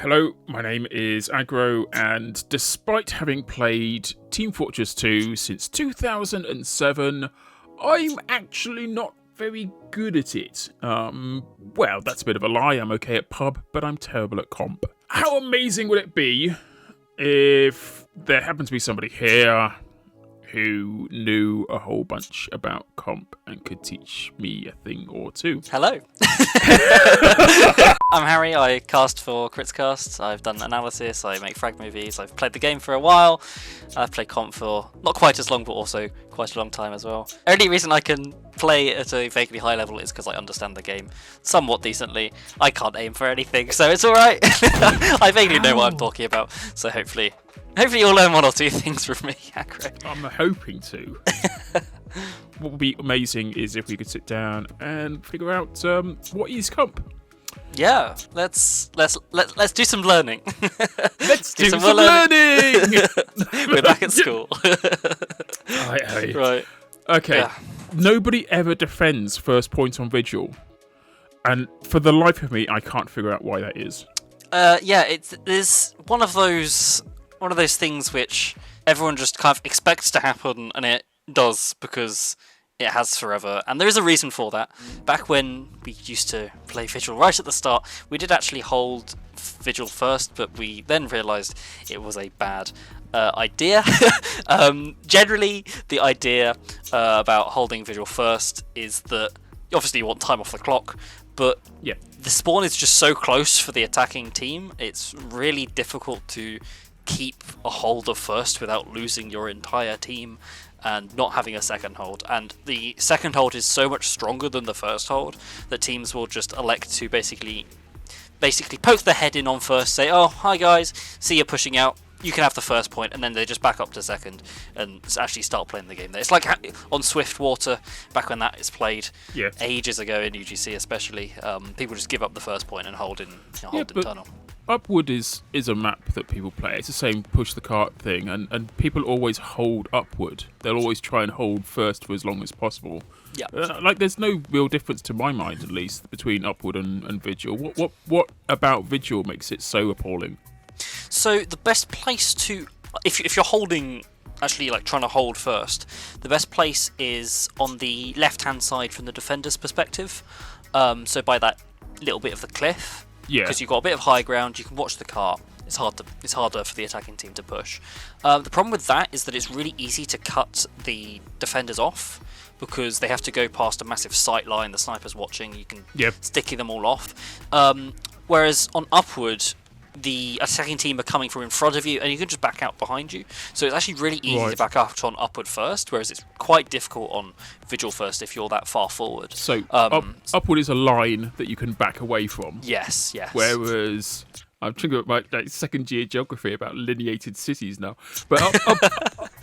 Hello, my name is Agro, and despite having played Team Fortress 2 since 2007, I'm actually not very good at it. Well, that's a bit of a lie. I'm okay at pub, but I'm terrible at comp. How amazing would it be if there happened to be somebody here who knew a whole bunch about comp and could teach me a thing or two? Hello. I'm Harry, I cast for KritzKast, I've done analysis, I make frag movies, I've played the game for a while, I've played comp for not quite as long but also quite a long time as well. The only reason I can play at a vaguely high level is because I understand the game somewhat decently. I can't aim for anything, so it's alright. I vaguely know what I'm talking about, so hopefully you'll learn one or two things from me, Agro. I'm hoping to. What would be amazing is if we could sit down and figure out what is comp. Yeah, let's do some learning. Let's do some learning. We're back at school. Aye. Right. Okay. Yeah. Nobody ever defends first point on Vigil, and for the life of me, I can't figure out why that is. Yeah, there's one of those things which everyone just kind of expects to happen, and it does because it has forever, and there is a reason for that. Back when we used to play Vigil right at the start, we did actually hold Vigil first, but we then realised it was a bad idea. Generally, the idea about holding Vigil first is that obviously you want time off the clock, but Yeah. the spawn is just so close for the attacking team, it's really difficult to keep a hold of first without losing your entire team and not having a second hold. And the second hold is so much stronger than the first hold that teams will just elect to basically poke their head in on first, say, oh, hi guys, see you pushing out, you can have the first point, and then they just back up to second and actually start playing the game there. It's like on Swiftwater, back when that is played ages ago in UGC especially, people just give up the first point and hold in tunnel. Upward is a map that people play. It's the same push the cart thing, and people always hold upward. They'll always try and hold first for as long as possible. Yeah. There's no real difference to my mind, at least, between Upward and Vigil. What about Vigil makes it so appalling? So the best place to, if you're holding, actually like trying to hold first, the best place is on the left-hand side from the defender's perspective. So by that little bit of the cliff. Yeah. Because you've got a bit of high ground, you can watch the cart. It's harder for the attacking team to push. The problem with that is that it's really easy to cut the defenders off because they have to go past a massive sight line. The sniper's watching. You can sticky them all off. Whereas on Upward, the attacking team are coming from in front of you, and you can just back out behind you. So it's actually really easy to back up on Upward first, whereas it's quite difficult on Vigil first if you're that far forward. So Upward is a line that you can back away from. Yes. Whereas I'm thinking about my second year geography about lineated cities now. But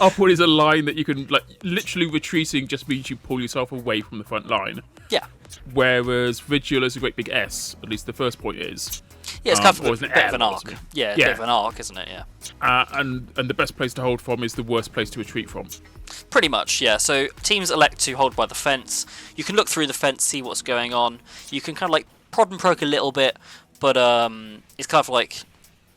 Upward is a line that you can literally retreating just means you pull yourself away from the front line. Yeah. Whereas Vigil is a great big S, at least the first point is. Yeah, it's kind of a bit of an L, arc. Yeah, a bit of an arc, isn't it? Yeah. And the best place to hold from is the worst place to retreat from. Pretty much, yeah. So teams elect to hold by the fence. You can look through the fence, see what's going on. You can kind of prod and poke a little bit, but it's kind of like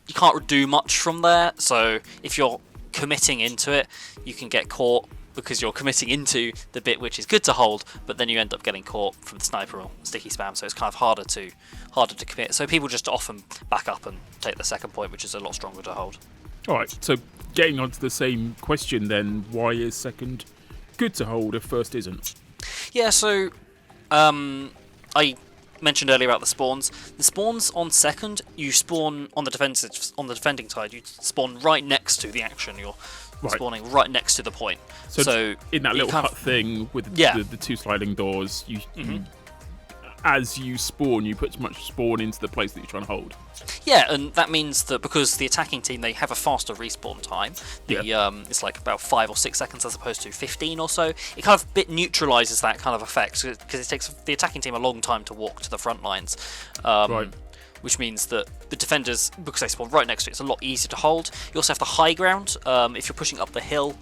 you can't do much from there. So if you're committing into it, you can get caught because you're committing into the bit which is good to hold, but then you end up getting caught from the sniper or sticky spam, so it's kind of harder to commit. So people just often back up and take the second point, which is a lot stronger to hold. Alright, so getting on to the same question then, why is second good to hold if first isn't? Yeah, so I mentioned earlier about the spawns. The spawns on second, you spawn on the defending side, you spawn right next to the action. You're spawning right next to the point. So in that little hut thing with the two sliding doors, you as you spawn, you put much spawn into the place that you're trying to hold. Yeah, and that means that because the attacking team, they have a faster respawn time. It's like about 5 or 6 seconds as opposed to 15 or so. It kind of bit neutralises that kind of effect because it takes the attacking team a long time to walk to the front lines. Which means that the defenders, because they spawn right next to it, it's a lot easier to hold. You also have the high ground. If you're pushing up the hill,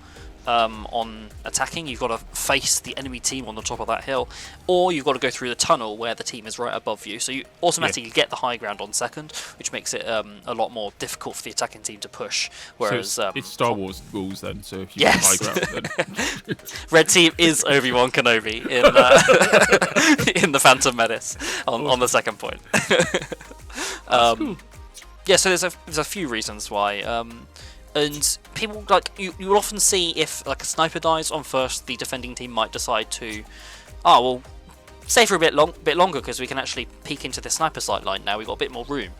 on attacking. You've got to face the enemy team on the top of that hill, or you've got to go through the tunnel where the team is right above you. So you automatically get the high ground on second, which makes it a lot more difficult for the attacking team to push. Whereas so it's Star Wars rules then. So if you yes. get high ground, then Red team is Obi-Wan Kenobi in the Phantom Menace on the second point. Cool. Yeah, so there's a few reasons why, and people like you will often see if like a sniper dies on first, the defending team might decide to, stay for a bit longer because we can actually peek into the sniper sight line now. We've got a bit more room,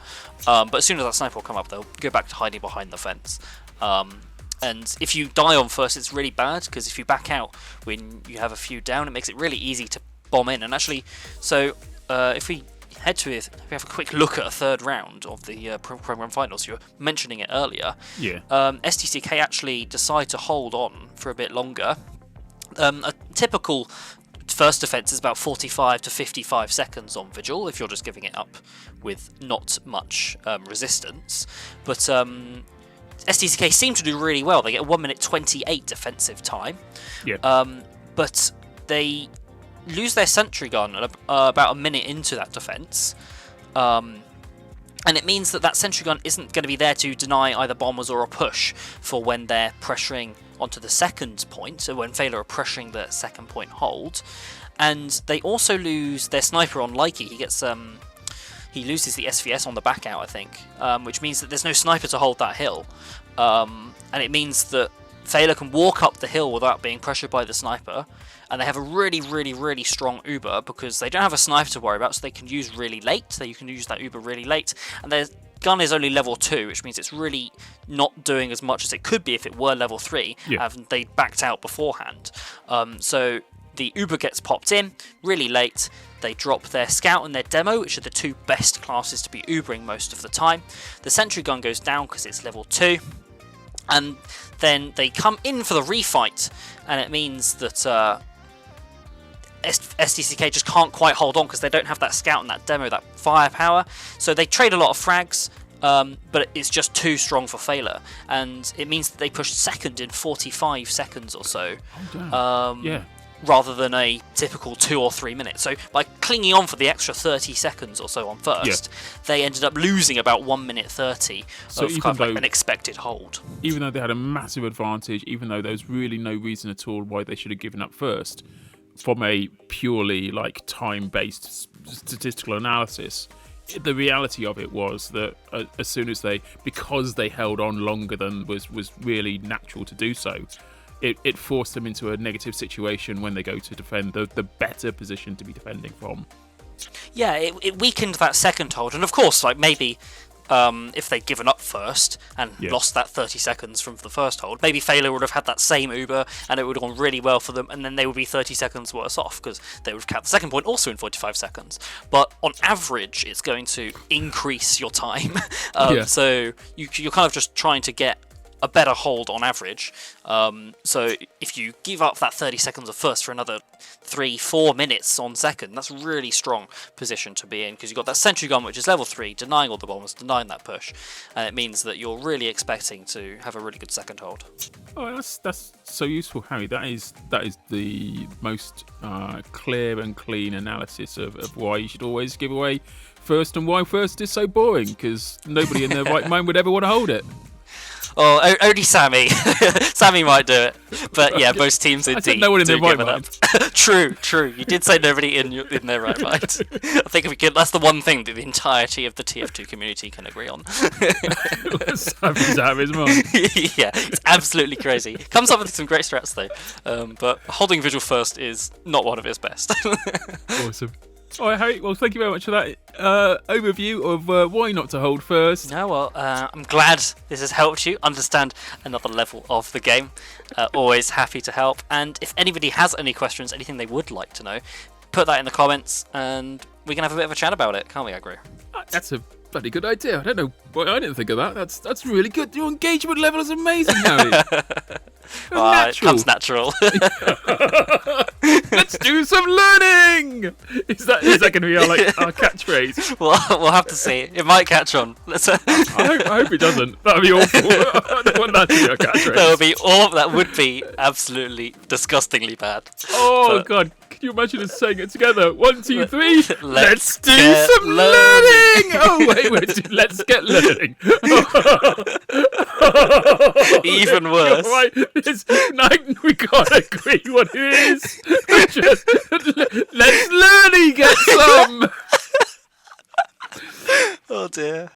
but as soon as that sniper will come up, they'll go back to hiding behind the fence. And if you die on first, it's really bad because if you back out when you have a few down, it makes it really easy to bomb in. And actually, so if we have a quick look at a third round of the program finals. You were mentioning it earlier. Yeah. STCK actually decide to hold on for a bit longer. A typical first defense is about 45 to 55 seconds on Vigil if you're just giving it up with not much resistance. But STCK seem to do really well. They get a 1 minute 28 defensive time. Yeah. But they lose their sentry gun about a minute into that defense, and it means that sentry gun isn't going to be there to deny either bombers or a push for when they're pressuring onto the second point, so when Phaler are pressuring the second point hold. And they also lose their sniper on Likey. He loses the SVS on the back out, I think, which means that there's no sniper to hold that hill, and it means that Phaler can walk up the hill without being pressured by the sniper. And they have a really, really, really strong Uber because they don't have a sniper to worry about, so they can use really late. So you can use that Uber really late. And their gun is only level 2, which means it's really not doing as much as it could be if it were level 3, and they backed out beforehand. So the Uber gets popped in really late. They drop their Scout and their Demo, which are the two best classes to be Ubering most of the time. The Sentry Gun goes down because it's level 2. And then they come in for the refight, and it means that STCK just can't quite hold on because they don't have that Scout and that Demo, that firepower. So they trade a lot of frags, but it's just too strong for Phaler. And it means that they push second in 45 seconds or so. Rather than a typical 2 or 3 minutes. So by clinging on for the extra 30 seconds or so on first, they ended up losing about 1 minute 30 of kind of like an expected hold. Even though they had a massive advantage, even though there was really no reason at all why they should have given up first, from a purely like time-based statistical analysis, the reality of it was that as soon as because they held on longer than was really natural to do so, it forced them into a negative situation when they go to defend the better position to be defending from. Yeah, it weakened that second hold, and of course, like maybe if they'd given up first and lost that 30 seconds from the first hold, maybe Phaler would have had that same Uber and it would have gone really well for them, and then they would be 30 seconds worse off because they would have capped the second point also in 45 seconds. But on average, it's going to increase your time. So you're kind of just trying to get a better hold on average. So if you give up that 30 seconds of first for another 3-4 minutes on second, that's a really strong position to be in because you've got that sentry gun which is level 3, denying all the bombers, denying that push, and it means that you're really expecting to have a really good second hold. Oh, that's so useful, Harry. That is the most clear and clean analysis of why you should always give away first and why first is so boring, because nobody in their right mind would ever want to hold it. Oh, only Sammy. Sammy might do it, but yeah, most teams indeed. No one in their right mind. True. You did say nobody in their right mind. I think that's the one thing that the entirety of the TF2 community can agree on. Sammy's out of his mind. Yeah, it's absolutely crazy. Comes up with some great strats though, but holding Vigil first is not one of his best. Awesome. All right, Harry, well, thank you very much for that overview of why not to hold first. No, well, I'm glad this has helped you understand another level of the game. Always happy to help. And if anybody has any questions, anything they would like to know, put that in the comments and we can have a bit of a chat about it, can't we, Agro? That's a bloody good idea. I don't know why I didn't think of that. That's really good. Your engagement level is amazing, Harry. It comes natural. Let's do some learning. Is that going to be our catchphrase? We'll have to see. It might catch on. I hope it doesn't. That'd be awful. I don't want that to be our catchphrase. That would be absolutely disgustingly bad. Oh God. Can you imagine us saying it together? 1, 2, 3. Let's do some learning. Oh wait. Let's get learning. Even worse. Right. We can't agree what it is. Just, let's learning get some. Oh dear.